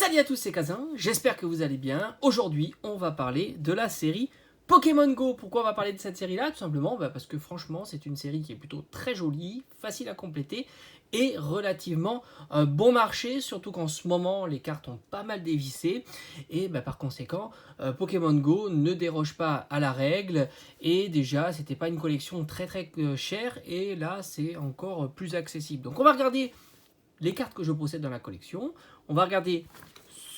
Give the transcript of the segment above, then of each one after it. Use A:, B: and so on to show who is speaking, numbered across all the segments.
A: Salut à tous, c'est Kazin, j'espère que vous allez bien. Aujourd'hui, on va parler de la série Pokémon Go. Pourquoi on va parler de cette série-là? Tout simplement parce que franchement, c'est une série qui est plutôt très jolie, facile à compléter et relativement bon marché, surtout qu'en ce moment, les cartes ont pas mal dévissé. Et par conséquent, Pokémon Go ne déroge pas à la règle. Et déjà, c'était pas une collection très chère. Et là, c'est encore plus accessible. Donc on va regarder les cartes que je possède dans la collection. On va regarder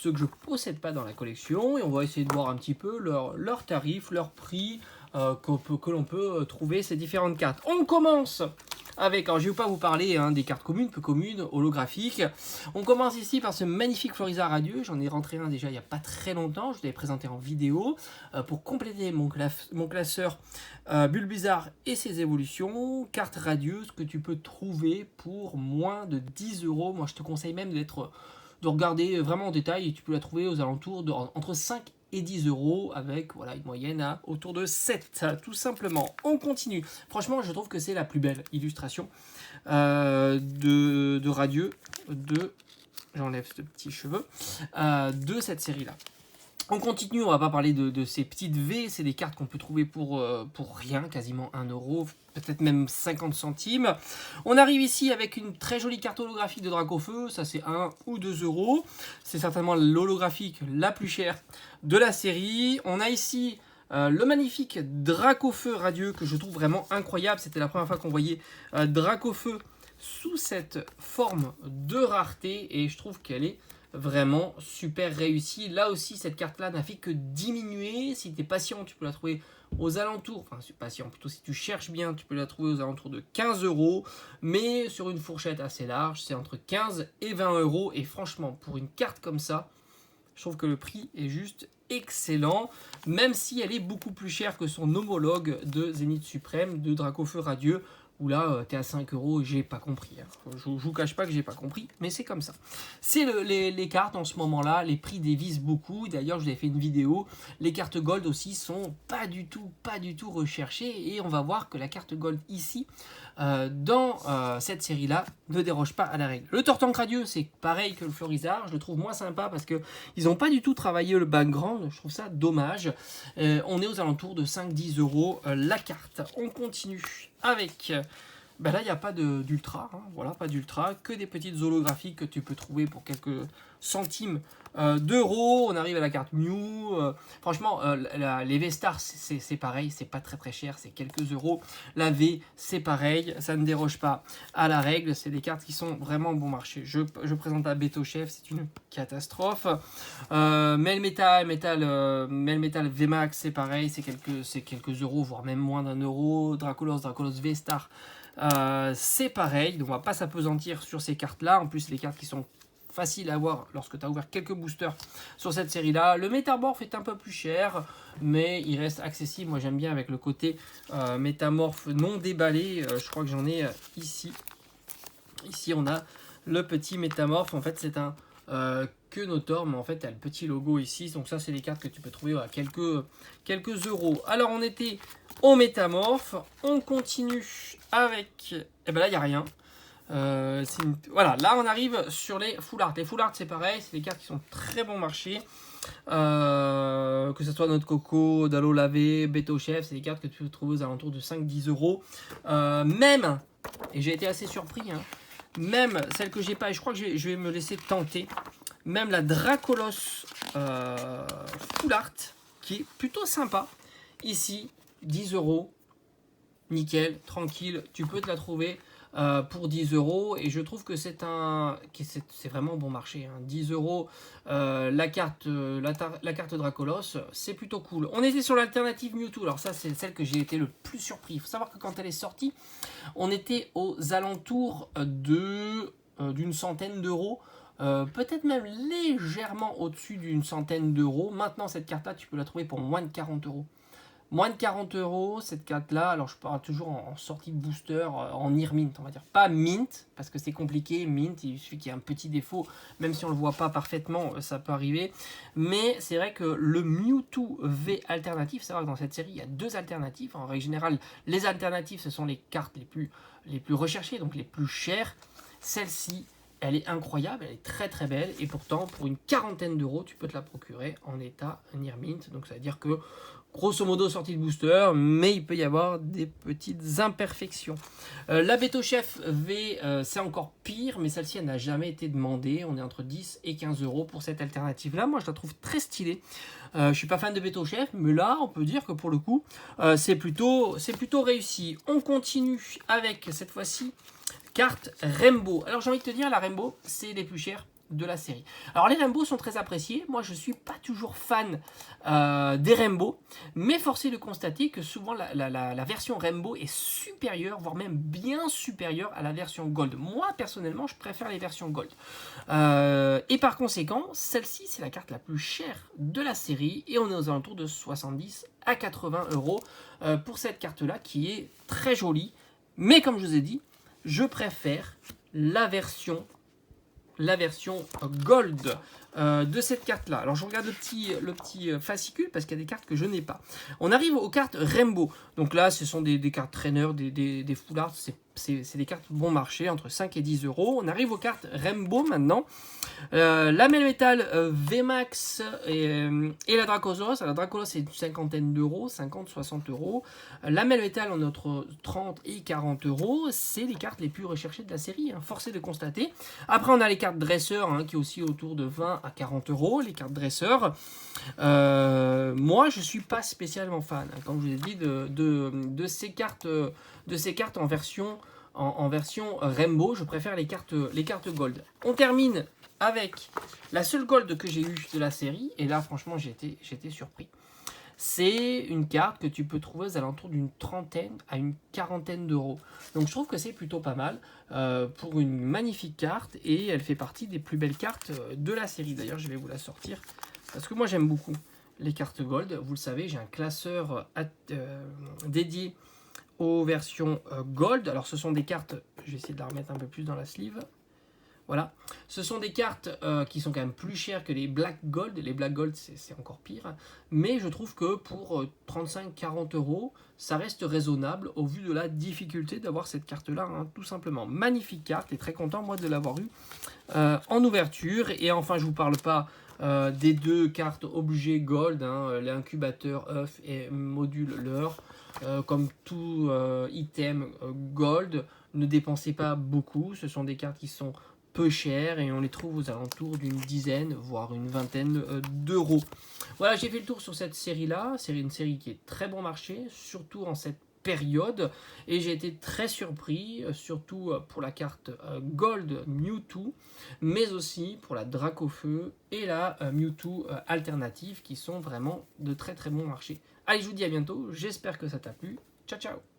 A: ce que je ne possède pas dans la collection et on va essayer de voir un petit peu leurs tarifs, leurs prix que l'on peut trouver ces différentes cartes. On commence avec, alors je ne vais pas vous parler des cartes communes, peu communes, holographiques. On commence ici par ce magnifique Florizard radieux. J'en ai rentré un déjà il n'y a pas très longtemps. Je l'avais présenté en vidéo pour compléter mon classeur Bulbizarre et ses évolutions. Carte radieuse que tu peux trouver pour moins de 10 €. Moi je te conseille même de regarder vraiment en détail et tu peux la trouver aux alentours entre 5 et 10 € avec voilà, une moyenne à autour de 7 tout simplement. On continue. Franchement, je trouve que c'est la plus belle illustration de radieux, j'enlève ce petit cheveu, de cette série-là. On continue, on va pas parler de ces petites V, c'est des cartes qu'on peut trouver pour rien, quasiment 1 €, peut-être même 50 centimes. On arrive ici avec une très jolie carte holographique de Dracofeu, ça c'est 1 ou 2 €. C'est certainement l'holographique la plus chère de la série. On a ici le magnifique Dracofeu radieux que je trouve vraiment incroyable. C'était la première fois qu'on voyait Dracofeu sous cette forme de rareté et je trouve qu'elle est vraiment super réussi. Là aussi, cette carte-là n'a fait que diminuer. Si tu es patient, tu peux la trouver aux alentours. Enfin, si patient, plutôt si tu cherches bien, tu peux la trouver aux alentours de 15 €. Mais sur une fourchette assez large, c'est entre 15 et 20 €. Et franchement, pour une carte comme ça, je trouve que le prix est juste excellent. Même si elle est beaucoup plus chère que son homologue de Zénith Suprême, de Dracofeu radieux. Où là, tu es à 5 € et j'ai pas compris. Je ne vous cache pas que j'ai pas compris, mais c'est comme ça. C'est les cartes en ce moment-là, les prix dévissent beaucoup. D'ailleurs, je vous avais fait une vidéo. Les cartes Gold aussi sont pas du tout recherchées. Et on va voir que la carte Gold ici, dans cette série-là, ne déroge pas à la règle. Le Tortank radieux, c'est pareil que le Florizard. Je le trouve moins sympa parce qu'ils n'ont pas du tout travaillé le background. Je trouve ça dommage. On est aux alentours de 5-10 € la carte. On continue avec... là, il n'y a pas d'ultra, voilà, pas d'ultra, que des petites holographiques que tu peux trouver pour quelques centimes d'euros. On arrive à la carte Mew. Franchement, les V-Stars, c'est pareil, c'est pas très cher, c'est quelques euros. La V, c'est pareil, ça ne déroge pas à la règle. C'est des cartes qui sont vraiment bon marché. Je présente à Beto Chef, c'est une catastrophe. Melmetal VMAX, c'est pareil, c'est quelques euros, voire même moins d'1 €. Dracolos V-Star, c'est pareil, donc on va pas s'apesantir sur ces cartes là. En plus, c'est des cartes qui sont faciles à avoir lorsque tu as ouvert quelques boosters sur cette série là. Le Métamorphe est un peu plus cher, mais il reste accessible. Moi j'aime bien avec le côté Métamorphe non déballé. Je crois que j'en ai ici. Ici on a le petit Métamorphe. En fait c'est un Quenotor, mais en fait tu as le petit logo ici. Donc ça c'est des cartes que tu peux trouver à quelques euros. Alors on était au Métamorphe, on continue avec... là il n'y a rien. Voilà, là on arrive sur les Full Art. Les Full Art c'est pareil, c'est des cartes qui sont très bon marché. Que ce soit Notre Coco, Dalo Lavé, Beto Chef, c'est des cartes que tu peux trouver aux alentours de 5-10 €. Même, et j'ai été assez surpris, même celle que j'ai pas, et je crois que je vais me laisser tenter, même la Dracolos Full Art, qui est plutôt sympa. Ici, 10 €, nickel, tranquille, tu peux te la trouver pour 10 € et je trouve que c'est vraiment bon marché. 10 €, la carte Dracolos, c'est plutôt cool. On était sur l'alternative Mewtwo, alors ça c'est celle que j'ai été le plus surpris. Il faut savoir que quand elle est sortie, on était aux alentours d'une centaine d'euros. Peut-être même légèrement au-dessus d'une centaine d'euros. Maintenant cette carte là tu peux la trouver pour moins de 40 €. Moins de 40 €, cette carte-là, alors je parle toujours en sortie de booster, en near mint, on va dire. Pas mint, parce que c'est compliqué, mint, il suffit qu'il y ait un petit défaut, même si on ne le voit pas parfaitement, ça peut arriver. Mais c'est vrai que le Mewtwo V alternatif, c'est vrai que dans cette série, il y a 2 alternatives. En règle générale, les alternatives, ce sont les cartes les plus recherchées, donc les plus chères. Celle-ci, elle est incroyable, elle est très très belle, et pourtant pour une quarantaine d'euros, tu peux te la procurer en état near mint, donc ça veut dire que grosso modo sortie de booster, mais il peut y avoir des petites imperfections. La Beto Chef V, c'est encore pire, mais celle-ci elle n'a jamais été demandée, on est entre 10 et 15 euros pour cette alternative-là, moi je la trouve très stylée. Je suis pas fan de Beto Chef, mais là on peut dire que pour le coup c'est plutôt réussi. On continue avec cette fois-ci carte Rainbow. Alors j'ai envie de te dire, la Rainbow, c'est les plus chères de la série. Alors les Rainbow sont très appréciés. Moi je suis pas toujours fan des Rainbow, mais force est de constater que souvent la version Rainbow est supérieure, voire même bien supérieure à la version Gold. Moi personnellement je préfère les versions Gold. Et par conséquent, celle-ci c'est la carte la plus chère de la série et on est aux alentours de 70 à 80 euros pour cette carte-là qui est très jolie. Mais comme je vous ai dit, je préfère la version Gold de cette carte-là. Alors je regarde le petit fascicule parce qu'il y a des cartes que je n'ai pas. On arrive aux cartes Rainbow. Donc là, ce sont des cartes traîneurs, des foulards. C'est des cartes bon marché, entre 5 et 10 euros. On arrive aux cartes Rainbow maintenant. La Melmetal VMAX et la Dracolos. La Dracolos, c'est une cinquantaine d'euros, 50-60 euros. La Melmetal, on est entre 30 et 40 euros. C'est les cartes les plus recherchées de la série, hein, forcé de constater. Après, on a les cartes dresseurs, hein, qui est aussi autour de 20 à 40 euros. Les cartes dresseurs. Moi, je ne suis pas spécialement fan, hein, comme je vous ai dit, de ces cartes en version Rainbow. Je préfère les cartes Gold. On termine avec la seule Gold que j'ai eue de la série, et là franchement j'étais surpris. C'est une carte que tu peux trouver aux alentours d'une trentaine à une quarantaine d'euros. Donc je trouve que c'est plutôt pas mal pour une magnifique carte, et elle fait partie des plus belles cartes de la série. D'ailleurs je vais vous la sortir parce que moi j'aime beaucoup les cartes Gold. Vous le savez, j'ai un classeur dédié aux versions Gold. Alors ce sont des cartes, je vais essayer de la remettre un peu plus dans la sleeve. Voilà, ce sont des cartes qui sont quand même plus chères que les Black Gold. Les Black Gold, c'est encore pire. Mais je trouve que pour 35-40 euros, ça reste raisonnable au vu de la difficulté d'avoir cette carte-là, hein, tout simplement. Magnifique carte, et très content, moi, de l'avoir eu en ouverture. Et enfin, je ne vous parle pas des deux cartes objets Gold, hein, l'incubateur œuf et module leurre. Comme tout item Gold, ne dépensez pas beaucoup. Ce sont des cartes qui sont peu chères et on les trouve aux alentours d'une dizaine, voire une vingtaine d'euros. Voilà, j'ai fait le tour sur cette série-là. C'est une série qui est très bon marché, surtout en cette période. Et j'ai été très surpris, surtout pour la carte Gold Mewtwo, mais aussi pour la Dracofeu et la Mewtwo alternative, qui sont vraiment de très très bons marchés. Allez, je vous dis à bientôt. J'espère que ça t'a plu. Ciao, ciao!